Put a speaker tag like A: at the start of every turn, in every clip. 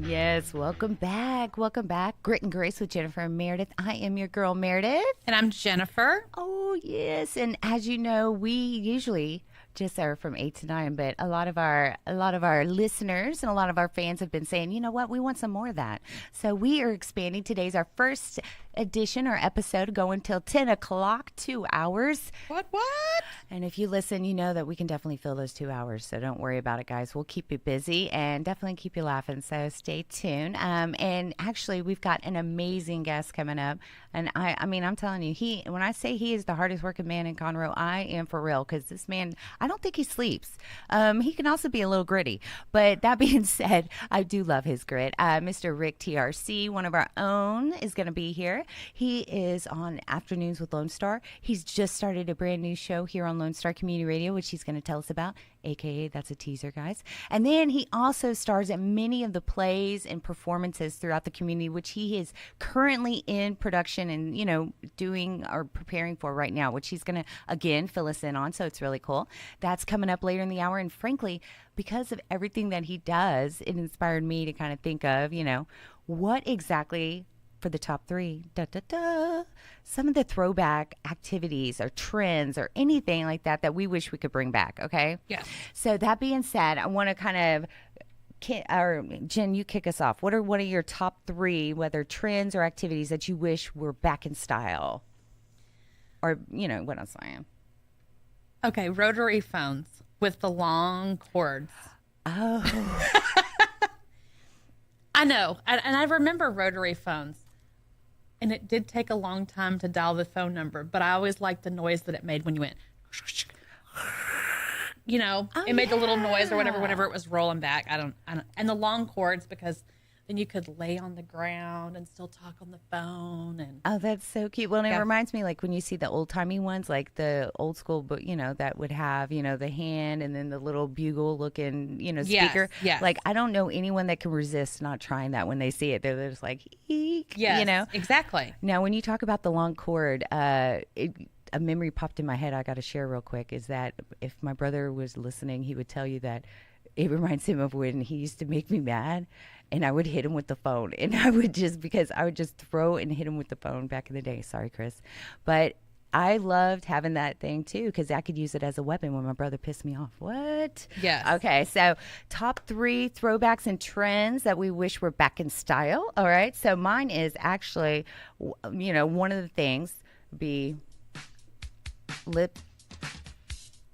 A: Yes, welcome back. Welcome back. Grit and Grace with Jennifer and Merideth. I am your girl, Merideth.
B: And I'm Jennifer.
A: Oh, yes. And as you know, we usually just are from 8 to 9, but a lot of our listeners and a lot of our fans have been saying, you know what, we want some more of that. So we are expanding. Today's our first edition or episode going till 10 o'clock, 2 hours.
B: What?
A: And if you listen, you know that we can definitely fill those 2 hours. So don't worry about it, guys. We'll keep you busy and definitely keep you laughing. So stay tuned. And actually, we've got an amazing guest coming up. And I mean, I'm telling you, when I say he is the hardest working man in Conroe, I am for real. Because this man, I don't think he sleeps. He can also be a little gritty. But that being said, I do love his grit. Mr. Rick TRC, one of our own, is going to be here. He is on Afternoons with Lone Star. He's just started a brand new show here on Lone Star Community Radio, which he's going to tell us about, aka that's a teaser, guys. And then he also stars in many of the plays and performances throughout the community, which he is currently in production and, doing or preparing for right now, which he's going to, again, fill us in on. So it's really cool. That's coming up later in the hour. And frankly, because of everything that he does, it inspired me to kind of think of, what exactly for the top 3, some of the throwback activities or trends or anything like that we wish we could bring back, okay?
B: Yeah.
A: So that being said, I want to kind of, Jen, you kick us off. What are one of your top 3, whether trends or activities that you wish were back in style? Or, what I'm saying.
B: Okay, rotary phones with the long cords.
A: Oh.
B: I know. And I remember rotary phones. And it did take a long time to dial the phone number, but I always liked the noise that it made when you went, it made the little noise or whatever whenever it was rolling back. I don't. And the long cords, because then you could lay on the ground and still talk on the phone. And
A: oh, that's so cute. Well, and it reminds me, like when you see the old timey ones, like the old school, but that would have, the hand and then the little bugle looking, speaker.
B: Yes.
A: Like I don't know anyone that can resist not trying that when they see it. They're just like, eek,
B: exactly.
A: Now, when you talk about the long cord, a memory popped in my head I got to share real quick is that if my brother was listening, he would tell you that it reminds him of when he used to make me mad and I would hit him with the phone. And I would just throw and hit him with the phone back in the day. Sorry, Chris. But I loved having that thing too, because I could use it as a weapon when my brother pissed me off. What?
B: Yes.
A: Okay, so top 3 throwbacks and trends that we wish were back in style. All right, so mine is actually, one of the things be lip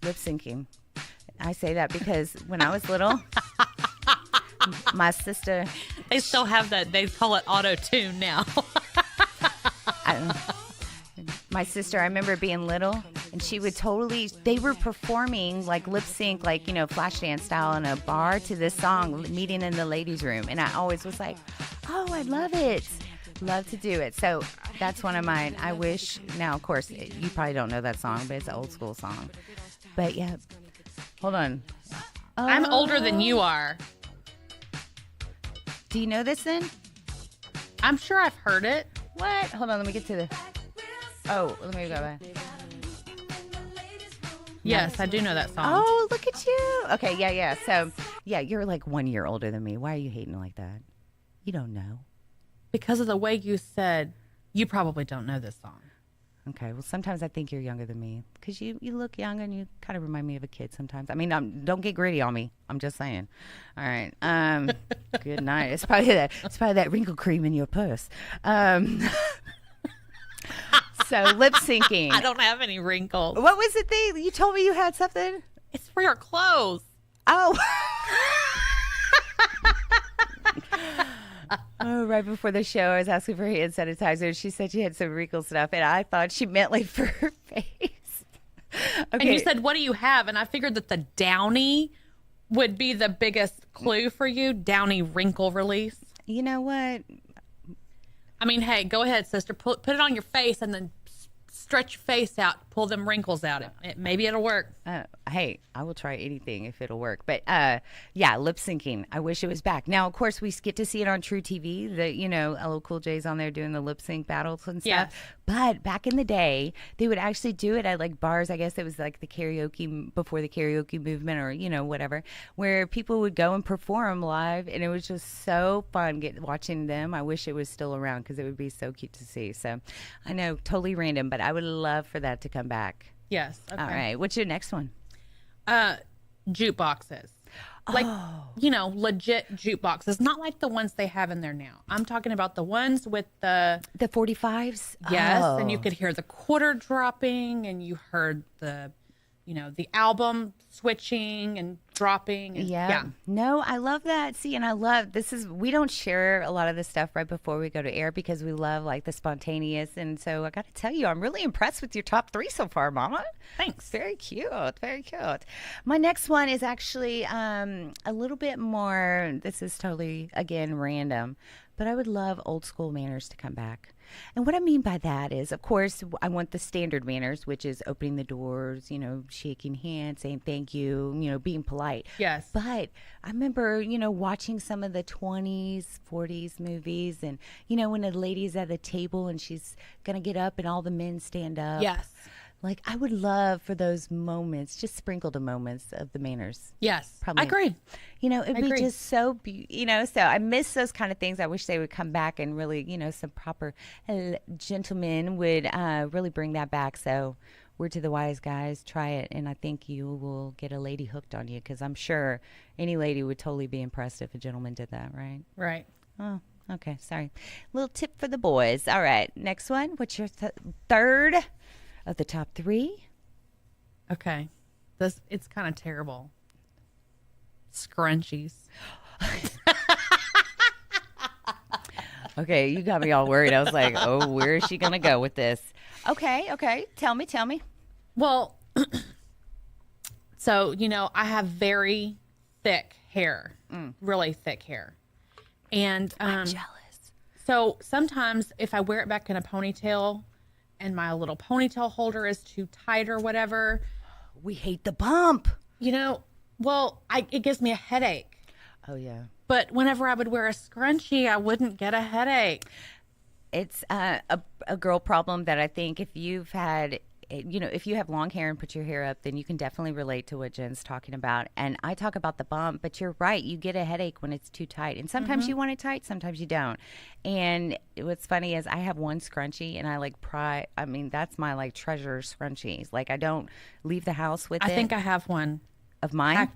A: syncing. I say that because when I was little, my sister...
B: They still have that. They call it auto-tune now.
A: My sister, I remember being little, and she would they were performing like lip sync, like, flash dance style in a bar to this song, Meeting in the Ladies' Room. And I always was like, oh, I love it. Love to do it. So that's one of mine. I wish, now, of course, you probably don't know that song, but it's an old school song. But yeah, hold on.
B: I'm older than you are.
A: Do you know this then?
B: I'm sure I've heard it.
A: What? Hold on, let me get to let me go back.
B: Yes, I do know that song.
A: Oh, look at you. Okay, yeah. So, yeah, you're like 1 year older than me. Why are you hating like that? You don't know.
B: Because of the way you said, you probably don't know this song.
A: Okay, well, sometimes I think you're younger than me because you look young and you kind of remind me of a kid sometimes. I mean, don't get gritty on me. I'm just saying. All right. Good night. It's probably that wrinkle cream in your purse. So lip syncing.
B: I don't have any wrinkles.
A: What was it thing? You told me you had something?
B: It's for your clothes.
A: Oh. Oh, right before the show, I was asking for hand sanitizer. She said she had some wrinkle stuff, and I thought she meant like for her face. Okay.
B: And you said, what do you have? And I figured that the Downy would be the biggest clue for you. Downy wrinkle release.
A: You know what?
B: I mean, hey, go ahead, sister. Put it on your face and then stretch your face out, pull them wrinkles out. Maybe it'll work.
A: Hey, I will try anything if it'll work. But yeah, lip syncing. I wish it was back. Now, of course, we get to see it on True TV. LL Cool J's on there doing the lip sync battles and stuff.
B: Yes.
A: But back in the day, they would actually do it at like bars. I guess it was like the karaoke before the karaoke movement, or whatever, where people would go and perform live, and it was just so fun watching them. I wish it was still around because it would be so cute to see. So, I know, totally random, but I would love for that to come back.
B: Yes. Okay.
A: All right. What's your next one?
B: Jukeboxes. Like, legit jukeboxes. Not like the ones they have in there now. I'm talking about the ones with the
A: 45s?
B: Yes.
A: Oh.
B: And you could hear the quarter dropping, and you heard the album switching and dropping. And,
A: yeah. No, I love that. See, and I love, we don't share a lot of this stuff right before we go to air because we love like the spontaneous. And so I got to tell you, I'm really impressed with your top 3 so far, Mama.
B: Thanks.
A: Very cute. Very cute. My next one is actually a little bit more, this is totally, again, random, but I would love old school manners to come back. And what I mean by that is, of course, I want the standard manners, which is opening the doors, shaking hands, saying thank you, being polite.
B: Yes.
A: But I remember, watching some of the 20s, 40s movies, and, when a lady's at the table and she's going to get up and all the men stand up.
B: Yes.
A: Like, I would love for those moments, just sprinkled in moments of the manners.
B: Yes.
A: Probably.
B: I agree.
A: It'd be just so, so I miss those kind of things. I wish they would come back and really, some proper gentlemen would really bring that back. So, word to the wise guys, try it. And I think you will get a lady hooked on you, because I'm sure any lady would totally be impressed if a gentleman did that, right?
B: Right.
A: Oh, okay. Sorry. Little tip for the boys. All right. Next one. What's your third of the top 3?
B: Okay. It's kind of terrible. Scrunchies.
A: Okay, you got me all worried. I was like, oh, where is she going to go with this? Okay. Tell me.
B: Well, so, I have very thick hair, really thick hair. And
A: I'm jealous.
B: So sometimes if I wear it back in a ponytail and my little ponytail holder is too tight or whatever.
A: We hate the bump.
B: It gives me a headache.
A: Oh, yeah.
B: But whenever I would wear a scrunchie, I wouldn't get a headache.
A: It's a girl problem that I think if you've had, if you have long hair and put your hair up, then you can definitely relate to what Jen's talking about. And I talk about the bump, but you're right. You get a headache when it's too tight. And sometimes you want it tight, sometimes you don't. And what's funny is I have one scrunchie and that's my treasure scrunchies. Like, I don't leave the house with it.
B: I think I have one.
A: Of mine?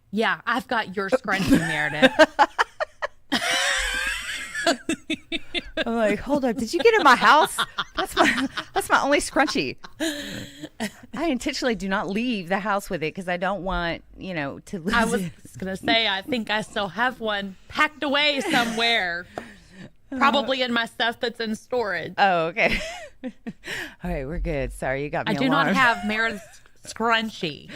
B: Yeah, I've got your scrunchie, Meredith.
A: I'm like, hold up, did you get in my house? That's my only scrunchie. I intentionally do not leave the house with it because I don't want, to lose
B: I was
A: it.
B: going to say, I think I still have one packed away somewhere. Probably in my stuff that's in storage.
A: Oh, okay. All right, we're good. Sorry, you got me
B: I do
A: alarmed.
B: not have Meredith's scrunchie.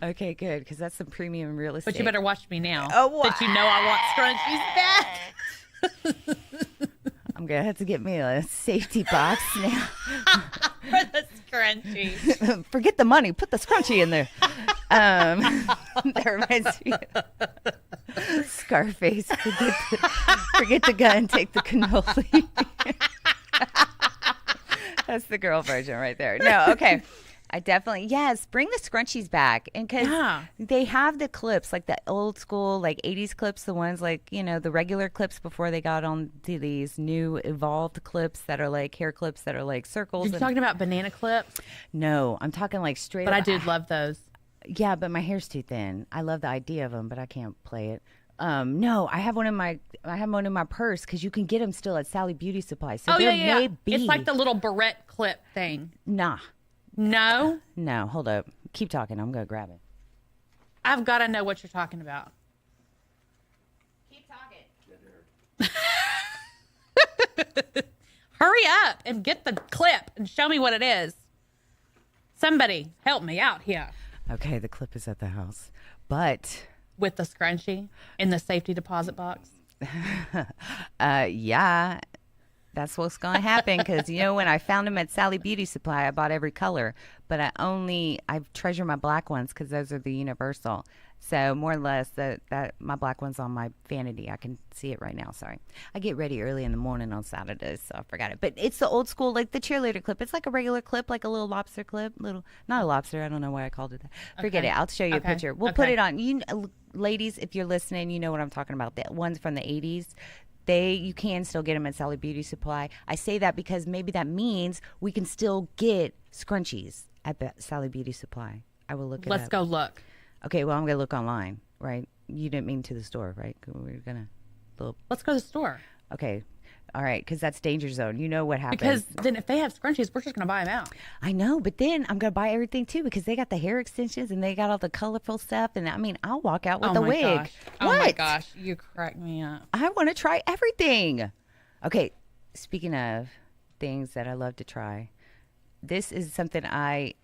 A: Okay, good, because that's some premium real estate.
B: But you better watch me now.
A: Oh, what?
B: That you know I want scrunchies back.
A: I'm going to have to get me a safety box now.
B: For the scrunchie.
A: Forget the money. Put the scrunchie in there. That reminds me of Scarface. Forget the gun. Take the cannoli. That's the girl version right there. No, okay. I definitely, yes, bring the scrunchies back. And because they have the clips, like the old school, 80s clips, the ones the regular clips before they got on to these new evolved clips that are hair clips that are circles.
B: You're talking about banana clips?
A: No, I'm talking straight
B: But
A: up.
B: I do love those.
A: Yeah, but my hair's too thin. I love the idea of them, but I can't play it. No, I have one in my purse because you can get them still at Sally Beauty Supply. So may be.
B: It's like the little barrette clip thing.
A: Nah.
B: No?
A: No, hold up. Keep talking. I'm going to grab it.
B: I've got to know what you're talking about. Keep talking. Hurry up and get the clip and show me what it is. Somebody help me out here.
A: Okay, the clip is at the house. But
B: with the scrunchie in the safety deposit box?
A: Yeah. That's what's going to happen because, when I found them at Sally Beauty Supply, I bought every color. But I treasure my black ones because those are the universal. So more or less, that my black one's on my vanity. I can see it right now. Sorry. I get ready early in the morning on Saturdays, so I forgot it. But it's the old school, like the cheerleader clip. It's like a regular clip, like a little lobster clip. Not a lobster. I don't know why I called it that. Forget it. I'll show you a picture. We'll put it on. Ladies, if you're listening, you know what I'm talking about. The ones from the 80s. You can still get them at Sally Beauty Supply. I say that because maybe that means we can still get scrunchies at Sally Beauty Supply. I will look it up.
B: Let's go look.
A: Okay, well, I'm going to look online, right? You didn't mean to the store, right?
B: Let's go to the store.
A: Okay. All right, because that's danger zone. You know what happens.
B: Because then if they have scrunchies, we're just going to buy them out.
A: I know, but then I'm going to buy everything, too, because they got the hair extensions and they got all the colorful stuff. And, I'll walk out with a wig.
B: Gosh. Oh, my gosh. You crack me up.
A: I want to try everything. Okay, speaking of things that I love to try, this is something I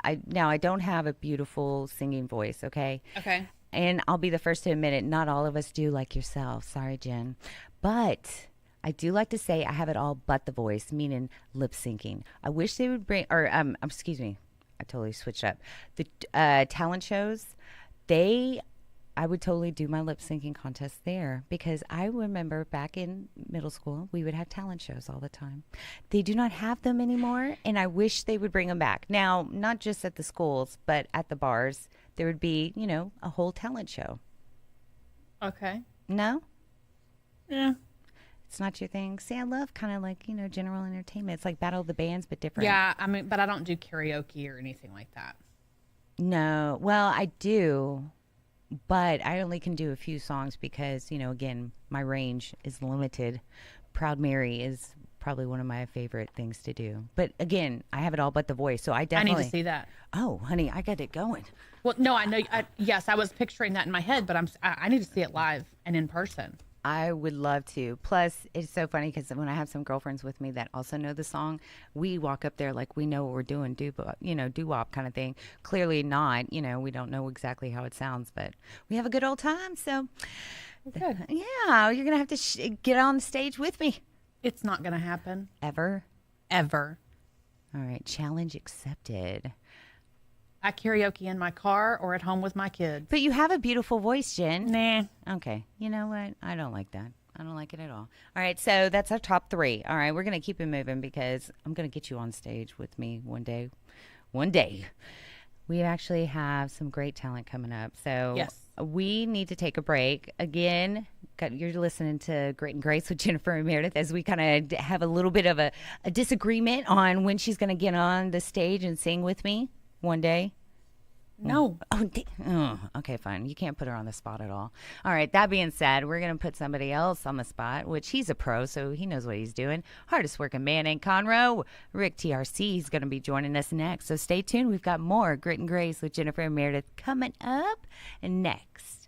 A: don't have a beautiful singing voice, okay?
B: Okay.
A: And I'll be the first to admit it. Not all of us do, like yourself. Sorry, Jen. But I do like to say I have it all but the voice, meaning lip syncing. I wish they would bring, excuse me, I totally switched up. The talent shows, I would totally do my lip syncing contest there because I remember back in middle school, we would have talent shows all the time. They do not have them anymore, and I wish they would bring them back. Now, not just at the schools, but at the bars, there would be, a whole talent show.
B: Okay.
A: No?
B: Yeah.
A: It's not your thing. See, I love kind of like, general entertainment. It's like Battle of the Bands, but different.
B: Yeah, but I don't do karaoke or anything like that.
A: No. Well, I do. But I only can do a few songs because, again, my range is limited. Proud Mary is probably one of my favorite things to do. But again, I have it all but the voice, so I definitely...
B: I need to see that.
A: Oh, honey, I got it going.
B: Well, no, I know. Yes, I was picturing that in my head, but I need to see it live and in person.
A: I would love to. Plus, it's so funny because when I have some girlfriends with me that also know the song, we walk up there like we know what we're doing, doo-wop kind of thing. Clearly not, we don't know exactly how it sounds, but we have a good old time. So,
B: good.
A: Yeah, you're going to have to get on the stage with me.
B: It's not going to happen.
A: Ever?
B: Ever.
A: All right, challenge accepted.
B: I karaoke in my car or at home with my kids.
A: But you have a beautiful voice, Jen.
B: Nah.
A: Okay. You know what? I don't like that. I don't like it at all. All right. So that's our top 3. All right. We're going to keep it moving because I'm going to get you on stage with me one day. One day. We actually have some great talent coming up. So
B: yes.
A: We need to take a break. Again, you're listening to Grit and Grace with Jennifer and Merideth as we kind of have a little bit of a disagreement on when she's going to get on the stage and sing with me. One day?
B: No.
A: Oh, okay, fine. You can't put her on the spot at all. All right, that being said, we're going to put somebody else on the spot, which he's a pro, so he knows what he's doing. Hardest working man in Conroe. Rick TRC is going to be joining us next. So stay tuned. We've got more Grit and Grace with Jennifer and Merideth coming up next.